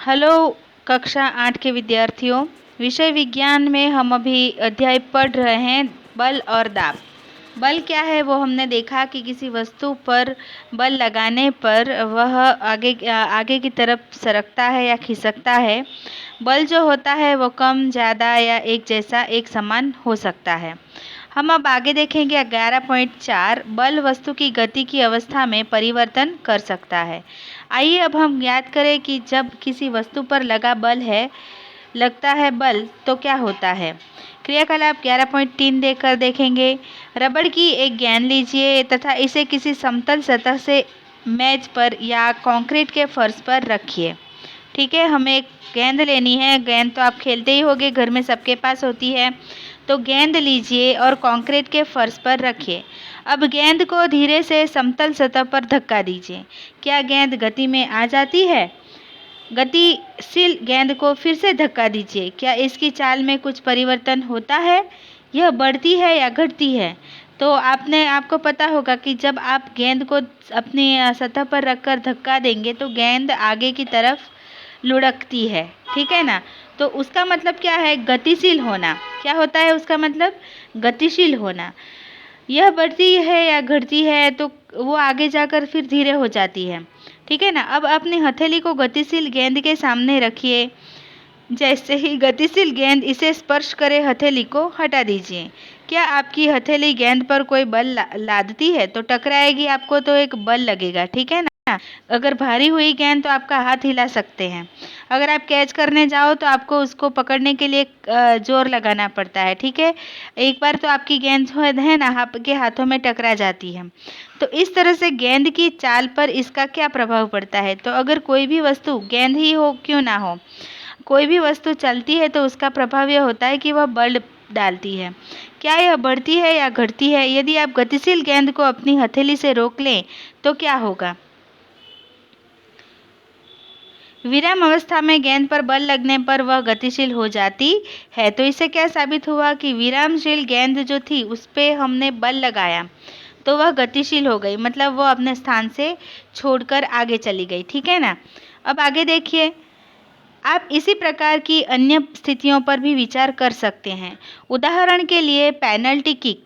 Hello कक्षा 8 के विद्यार्थियों। विषय विज्ञान में हम अभी अध्याय पढ़ रहे हैं बल और दाब। बल क्या है वो हमने देखा कि किसी वस्तु पर बल लगाने पर वह आगे की तरफ सरकता है या खिसकता है। बल जो होता है वो कम, ज़्यादा या एक जैसा, एक समान हो सकता है। हम अब आगे देखेंगे 11.4 बल वस्तु की गति की अवस्था में परिवर्तन कर सकता है। आइए अब हम याद करें कि जब किसी वस्तु पर लगता है बल तो क्या होता है। क्रियाकलाप 11.3 देकर देखेंगे। रबड़ की एक गेंद लीजिए तथा इसे किसी समतल सतह से मेज पर या कंक्रीट के फर्श पर रखिए। ठीक है, हमें एक गेंद लेनी है। गेंद तो आप खेलते ही होंगे, घर में सबके पास होती है। तो गेंद लीजिए और कंक्रीट के फर्श पर रखिए। अब गेंद को धीरे से समतल सतह पर धक्का दीजिए। क्या गेंद गति में आ जाती है? गतिशील गेंद को फिर से धक्का दीजिए। क्या इसकी चाल में कुछ परिवर्तन होता है? यह बढ़ती है या घटती है? तो आपको पता होगा कि जब आप गेंद को अपनी सतह पर रखकर धक्का देंगे तो गेंद आगे की तरफ लुढ़कती है। ठीक है ना? तो उसका मतलब क्या है? गतिशील होना। क्या होता है उसका मतलब? गतिशील होना। यह बढ़ती है या घटती है तो वो आगे जाकर फिर धीरे हो जाती है। ठीक है ना? अब अपनी हथेली को गतिशील गेंद के सामने रखिए। जैसे ही गतिशील गेंद इसे स्पर्श करे हथेली को हटा दीजिए। क्या आपकी हथेली गेंद पर कोई बल लादती है तो टकराएगी, आपको तो एक बल लगेगा। ठीक है ना? अगर भारी हुई गेंद तो आपका हाथ हिला सकते हैं। अगर आप कैच करने जाओ तो आपको उसको पकड़ने के लिए जोर लगाना पड़ता है। ठीक है, एक बार तो आपकी गेंद जो है ना आपके हाथों में टकरा जाती है। तो इस तरह से गेंद की चाल पर इसका क्या प्रभाव पड़ता है? तो अगर कोई भी वस्तु, गेंद ही हो क्यों ना हो, कोई भी वस्तु चलती है तो उसका प्रभाव यह होता है कि वह बल डालती है। क्या यह बढ़ती है या घटती है? यदि आप गतिशील गेंद को अपनी हथेली से रोक लें तो क्या होगा? विराम अवस्था में गेंद पर बल लगने पर वह गतिशील हो जाती है। तो इससे क्या साबित हुआ कि विरामशील गेंद जो थी उस पे हमने बल लगाया तो वह गतिशील हो गई, मतलब वो अपने स्थान से छोड़कर आगे चली गई। ठीक है ना? अब आगे देखिए, आप इसी प्रकार की अन्य स्थितियों पर भी विचार कर सकते हैं। उदाहरण के लिए पेनल्टी किक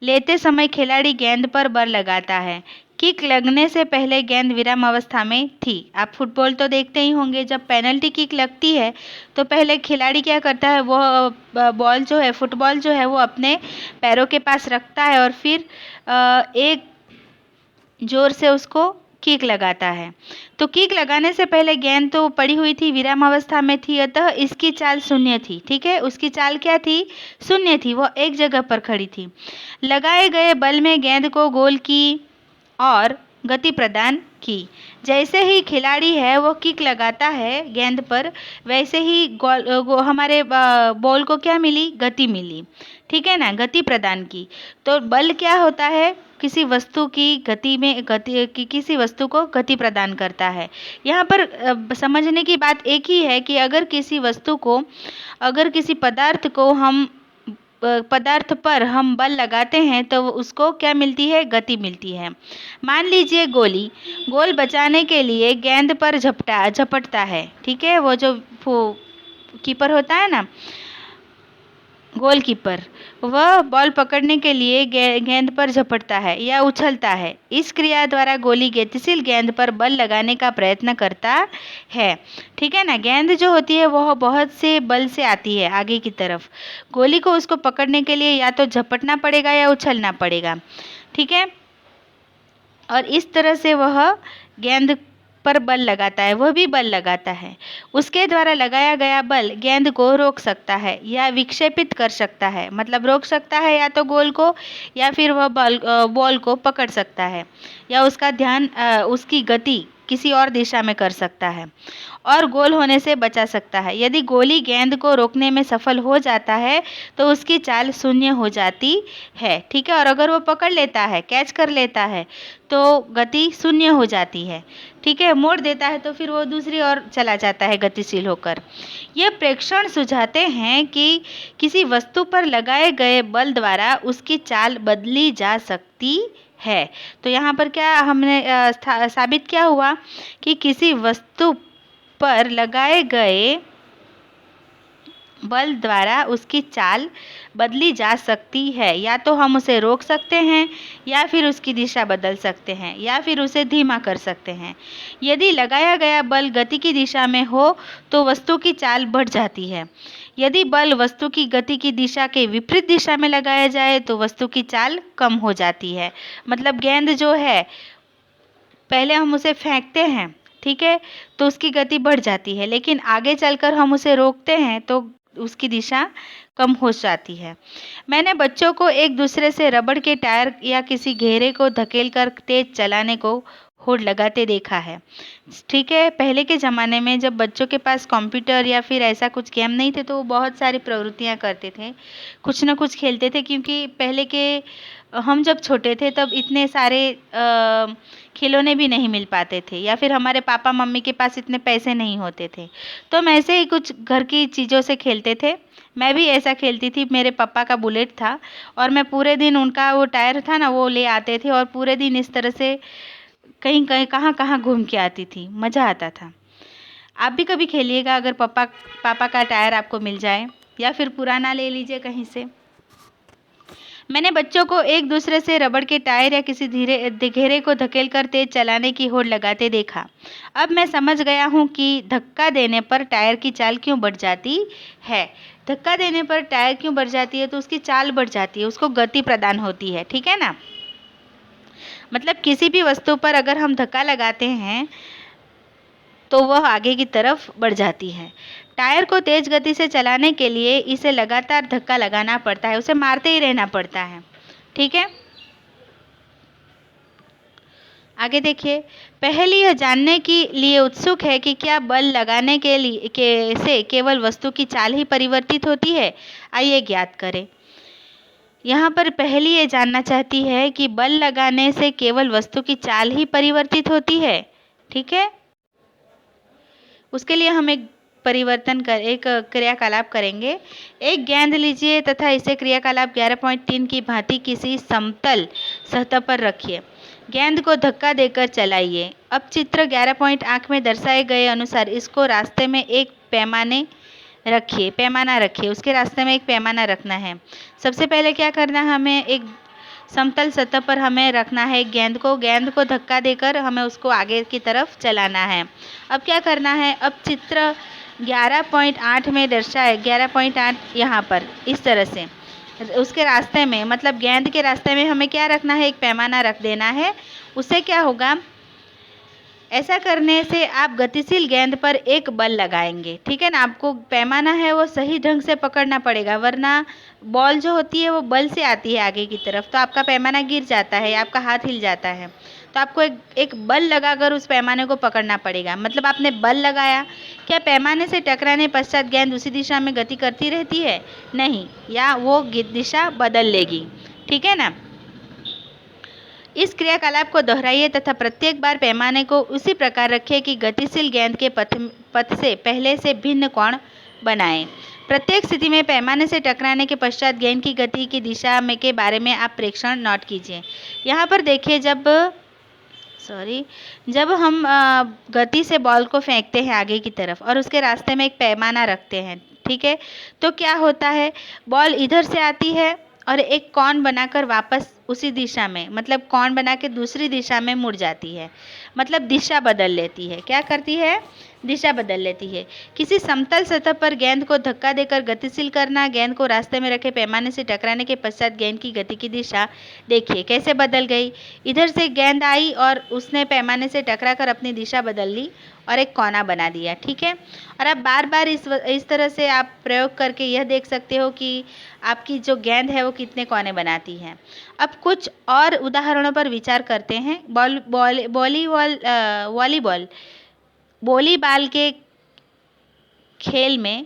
लेते समय खिलाड़ी गेंद पर बल लगाता है। किक लगने से पहले गेंद विराम अवस्था में थी। आप फुटबॉल तो देखते ही होंगे, जब पेनल्टी किक लगती है तो पहले खिलाड़ी क्या करता है, वो बॉल जो है, फुटबॉल जो है वो अपने पैरों के पास रखता है और फिर एक जोर से उसको किक लगाता है। तो किक लगाने से पहले गेंद तो पड़ी हुई थी, विराम अवस्था में थी, अतः इसकी चाल शून्य थी। ठीक है, उसकी चाल क्या थी? शून्य थी, वो एक जगह पर खड़ी थी। लगाए गए बल में गेंद को गोल की और गति प्रदान की। जैसे ही खिलाड़ी है वो किक लगाता है गेंद पर, वैसे ही हमारे बॉल को क्या मिली? गति मिली। ठीक है ना? गति प्रदान की। तो बल क्या होता है? किसी वस्तु की किसी वस्तु को गति प्रदान करता है। यहाँ पर समझने की बात एक ही है कि अगर किसी पदार्थ पर हम बल लगाते हैं तो उसको क्या मिलती है? गति मिलती है। मान लीजिए गोल बचाने के लिए गेंद पर झपटता है। ठीक है, वो जो कीपर होता है ना, गोलकीपर, वह बॉल पकड़ने के लिए गेंद पर झपटता है या उछलता है। इस क्रिया द्वारा गोली गतिशील गेंद पर बल लगाने का प्रयत्न करता है। ठीक है ना? गेंद जो होती है वह बहुत से बल से आती है आगे की तरफ। गोली को उसको पकड़ने के लिए या तो झपटना पड़ेगा या उछलना पड़ेगा। ठीक है, और इस तरह से वह गेंद पर बल लगाता है, वह भी बल लगाता है। उसके द्वारा लगाया गया बल गेंद को रोक सकता है या विक्षेपित कर सकता है, मतलब रोक सकता है या तो गोल को, या फिर वह बॉल को पकड़ सकता है, या उसकी गति किसी और दिशा में कर सकता है और गोल होने से बचा सकता है। यदि गोली गेंद को रोकने में सफल हो जाता है तो उसकी चाल शून्य हो जाती है। ठीक है, और अगर वो पकड़ लेता है, कैच कर लेता है, तो गति शून्य हो जाती है। ठीक है, मोड़ देता है तो फिर वो दूसरी ओर चला जाता है गतिशील होकर। ये प्रेक्षण सुझाते हैं कि किसी वस्तु पर लगाए गए बल द्वारा उसकी चाल बदली जा सकती है। तो यहाँ पर क्या हमने साबित क्या हुआ कि किसी वस्तु पर लगाए गए बल द्वारा उसकी चाल बदली जा सकती है। या तो हम उसे रोक सकते हैं, या फिर उसकी दिशा बदल सकते हैं, या फिर उसे धीमा कर सकते हैं। यदि लगाया गया बल गति की दिशा में हो तो वस्तु की चाल बढ़ जाती है। यदि बल वस्तु की गति की दिशा के विपरीत दिशा में लगाया जाए तो वस्तु की चाल कम हो जाती है। मतलब गेंद जो है, पहले हम उसे फेंकते हैं, ठीक है, तो उसकी गति बढ़ जाती है, लेकिन आगे चलकर हम उसे रोकते हैं तो उसकी दिशा कम हो जाती है। मैंने बच्चों को एक दूसरे से रबड़ के टायर या किसी घेरे को धकेलकर तेज चलाने को होड़ लगाते देखा है। ठीक है, पहले के ज़माने में जब बच्चों के पास कंप्यूटर या फिर ऐसा कुछ गेम नहीं थे तो वो बहुत सारी प्रवृत्तियां करते थे, कुछ ना कुछ खेलते थे, क्योंकि पहले के हम जब छोटे थे तब इतने सारे खिलौने भी नहीं मिल पाते थे, या फिर हमारे पापा मम्मी के पास इतने पैसे नहीं होते थे, तो हम ऐसे ही कुछ घर की चीज़ों से खेलते थे। मैं भी ऐसा खेलती थी। मेरे पापा का बुलेट था और मैं पूरे दिन, उनका वो टायर था ना, वो ले आते थे और पूरे दिन इस तरह से कहीं कहीं कहाँ कहाँ घूम के आती थी, मज़ा आता था। आप भी कभी खेलिएगा अगर पापा का टायर आपको मिल जाए, या फिर पुराना ले लीजिए कहीं से। मैंने बच्चों को एक दूसरे से रबड़ के टायर या किसी घेरे को धकेलकर तेज चलाने की होड़ लगाते देखा। अब मैं समझ गया हूँ कि धक्का देने पर टायर की चाल क्यों बढ़ जाती है। धक्का देने पर टायर क्यों बढ़ जाती है, तो उसकी चाल बढ़ जाती है, उसको गति प्रदान होती है, ठीक है ना। मतलब किसी भी वस्तु पर अगर हम धक्का लगाते हैं तो वह आगे की तरफ बढ़ जाती है। टायर को तेज गति से चलाने के लिए इसे लगातार धक्का लगाना पड़ता है, उसे मारते ही रहना पड़ता है, ठीक है। आगे देखिए, पहली यह जानने के लिए उत्सुक है कि क्या बल लगाने से केवल वस्तु की चाल ही परिवर्तित होती है। आइए ज्ञात करें। यहाँ पर पहली ये जानना चाहती है कि बल लगाने से केवल वस्तु की चाल ही परिवर्तित होती है, ठीक है। उसके लिए हम एक क्रियाकलाप करेंगे। एक गेंद लीजिए तथा इसे क्रियाकलाप 11.3 की भांति किसी समतल सतह पर रखिए। गेंद को धक्का देकर चलाइए। अब चित्र 11.8 में दर्शाए गए अनुसार इसको रास्ते में एक पैमाना रखिए। उसके रास्ते में एक पैमाना रखना है। सबसे पहले क्या करना है, हमें एक समतल सतह पर हमें रखना है गेंद को धक्का देकर हमें उसको आगे की तरफ चलाना है। अब क्या करना है, अब चित्र 11.8 में दर्शाए 11.8 यहाँ पर इस तरह से उसके रास्ते में, मतलब गेंद के रास्ते में हमें क्या रखना है, एक पैमाना रख देना है। उससे क्या होगा, ऐसा करने से आप गतिशील गेंद पर एक बल लगाएंगे, ठीक है ना। आपको पैमाना है वो सही ढंग से पकड़ना पड़ेगा, वरना बॉल जो होती है वो बल से आती है आगे की तरफ, तो आपका पैमाना गिर जाता है, आपका हाथ हिल जाता है। तो आपको एक बल लगाकर उस पैमाने को पकड़ना पड़ेगा। मतलब आपने बल लगाया, क्या पैमाने से टकराने पश्चात गेंद उसी दिशा में गति करती रहती है? नहीं, या वो दिशा बदल लेगी, ठीक है ना। इस क्रियाकलाप को दोहराइए तथा प्रत्येक बार पैमाने को उसी प्रकार रखें कि गतिशील गेंद के पथ से पहले से भिन्न कोण बनाएं। प्रत्येक स्थिति में पैमाने से टकराने के पश्चात गेंद की गति की दिशा में के बारे में आप प्रेक्षण नोट कीजिए। यहाँ पर देखिए, जब हम गति से बॉल को फेंकते हैं आगे की तरफ और उसके रास्ते में एक पैमाना रखते हैं, ठीक है, तो क्या होता है, बॉल इधर से आती है और एक कोण बनाकर वापस उसी दिशा में, मतलब कोण बना के दूसरी दिशा में मुड़ जाती है, मतलब दिशा बदल लेती है। क्या करती है? दिशा बदल लेती है। किसी समतल सतह पर गेंद को धक्का देकर गतिशील करना। गेंद को रास्ते में रखे पैमाने से टकराने के पश्चात गेंद की गति की दिशा देखिए कैसे बदल गई। इधर से गेंद आई और उसने पैमाने से टकराकर अपनी दिशा बदल ली और एक कोना बना दिया, ठीक है। और आप बार बार इस तरह से आप प्रयोग करके यह देख सकते हो कि आपकी जो गेंद है वो कितने कोने बनाती है। अब कुछ और उदाहरणों पर विचार करते हैं। वॉलीबॉल के खेल में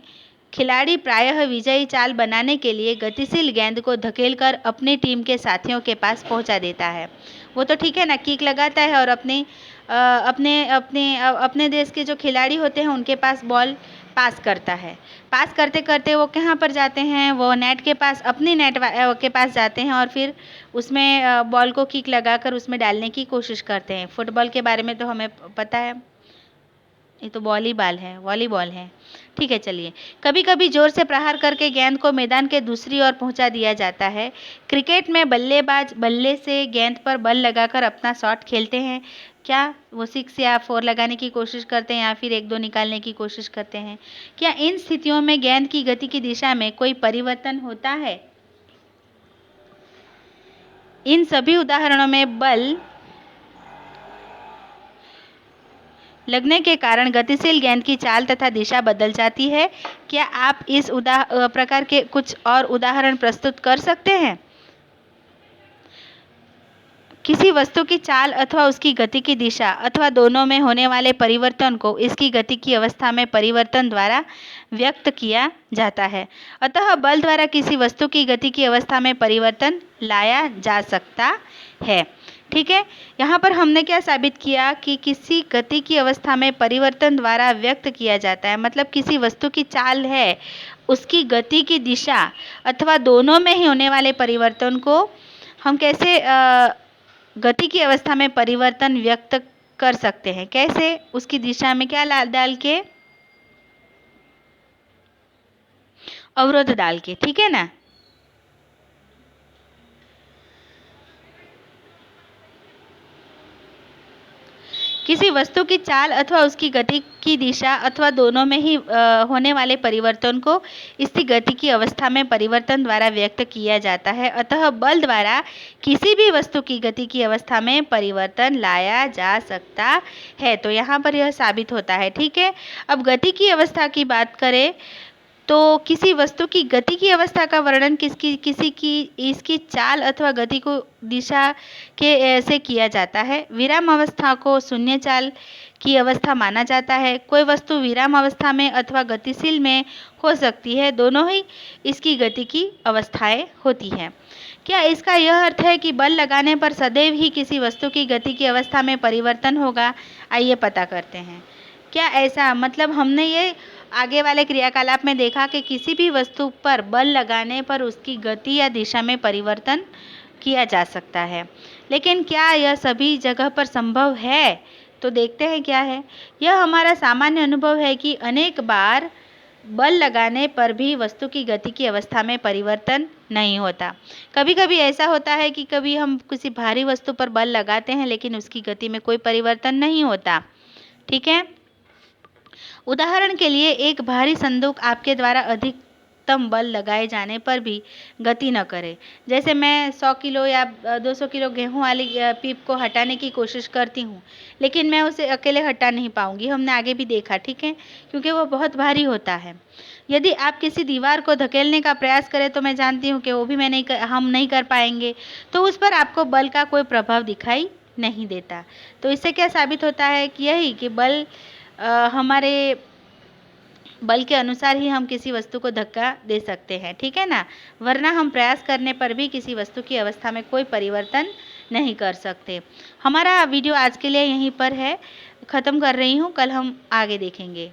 खिलाड़ी प्रायः विजयी चाल बनाने के लिए गतिशील गेंद को धकेलकर अपनी टीम के साथियों के पास पहुंचा देता है। वो तो ठीक है ना, किक लगाता है और अपने देश के जो खिलाड़ी होते हैं उनके पास बॉल पास करता है। पास करते करते वो कहाँ पर जाते हैं, वो नेट के पास, अपनी नेट के पास जाते हैं और फिर उसमें बॉल को किक लगाकर उसमें डालने की कोशिश करते हैं। फुटबॉल के बारे में तो हमें पता है। ये तो वॉलीबॉल है, वॉलीबॉल है। ठीक है, चलिए। कभी कभी जोर से प्रहार करके गेंद को मैदान के दूसरी ओर पहुंचा दिया जाता है। क्रिकेट में बल्लेबाज बल्ले से गेंद पर बल लगाकर अपना शॉट खेलते हैं। क्या वो 6 या 4 लगाने की कोशिश करते हैं या फिर 1-2 निकालने की कोशिश करते हैं? क्या इन स्थितियों में गेंद की गति की दिशा में कोई परिवर्तन होता है? इन सभी उदाहरणों में बल लगने के कारण गतिशील गेंद की चाल तथा दिशा बदल जाती है। क्या आप इस प्रकार के कुछ और उदाहरण प्रस्तुत कर सकते हैं? किसी वस्तु की चाल अथवा उसकी गति की दिशा अथवा दोनों में होने वाले परिवर्तन को इसकी गति की अवस्था में परिवर्तन द्वारा व्यक्त किया जाता है। अतः बल द्वारा किसी वस्तु की गति की अवस्था में परिवर्तन लाया जा सकता है। ठीक है, यहाँ पर हमने क्या साबित किया कि किसी गति की अवस्था में परिवर्तन द्वारा व्यक्त किया जाता है। मतलब किसी वस्तु की चाल है, उसकी गति की दिशा अथवा दोनों में ही होने वाले परिवर्तन को हम कैसे गति की अवस्था में परिवर्तन व्यक्त कर सकते हैं? कैसे? उसकी दिशा में क्या डाल के? अवरोध डाल के। ठीक है ना? किसी वस्तु की चाल अथवा उसकी गति की दिशा अथवा दोनों में ही होने वाले परिवर्तन को इसकी गति की अवस्था में परिवर्तन द्वारा व्यक्त किया जाता है। अतः बल द्वारा किसी भी वस्तु की गति की अवस्था में परिवर्तन लाया जा सकता है। तो यहाँ पर यह साबित होता है। ठीक है, अब गति की अवस्था की बात करें तो किसी वस्तु की गति की अवस्था का वर्णन किसी की इसकी चाल अथवा गति को दिशा के से किया जाता है। विराम अवस्था को शून्य चाल की अवस्था माना जाता है। कोई वस्तु विराम अवस्था में अथवा गतिशील में हो सकती है, दोनों ही इसकी गति की अवस्थाएं होती हैं। क्या इसका यह अर्थ है कि बल लगाने पर सदैव ही किसी वस्तु की गति की अवस्था में परिवर्तन होगा? आइए पता करते हैं। क्या ऐसा मतलब हमने ये आगे वाले क्रियाकलाप में देखा कि किसी भी वस्तु पर बल लगाने पर उसकी गति या दिशा में परिवर्तन किया जा सकता है, लेकिन क्या यह सभी जगह पर संभव है? तो देखते हैं क्या है। यह हमारा सामान्य अनुभव है कि अनेक बार बल लगाने पर भी वस्तु की गति की अवस्था में परिवर्तन नहीं होता। कभी कभी ऐसा होता है कि कभी हम किसी भारी वस्तु पर बल लगाते हैं लेकिन उसकी गति में कोई परिवर्तन नहीं होता। ठीक है, उदाहरण के लिए एक भारी संदूक आपके द्वारा अधिकतम बल लगाए जाने पर भी गति न करे। जैसे मैं 100 किलो या 200 किलो गेहूं वाली पीप को हटाने की कोशिश करती हूँ, लेकिन मैं उसे अकेले हटा नहीं पाऊंगी। हमने आगे भी देखा। ठीक है, क्योंकि वो बहुत भारी होता है। यदि आप किसी दीवार को धकेलने का प्रयास करें तो मैं जानती हूँ कि वो भी हम नहीं कर पाएंगे, तो उस पर आपको बल का कोई प्रभाव दिखाई नहीं देता। तो इससे क्या साबित होता है कि यही कि बल हमारे बल के अनुसार ही हम किसी वस्तु को धक्का दे सकते हैं। ठीक है ना? वरना हम प्रयास करने पर भी किसी वस्तु की अवस्था में कोई परिवर्तन नहीं कर सकते। हमारा वीडियो आज के लिए यहीं पर है, ख़त्म कर रही हूँ। कल हम आगे देखेंगे।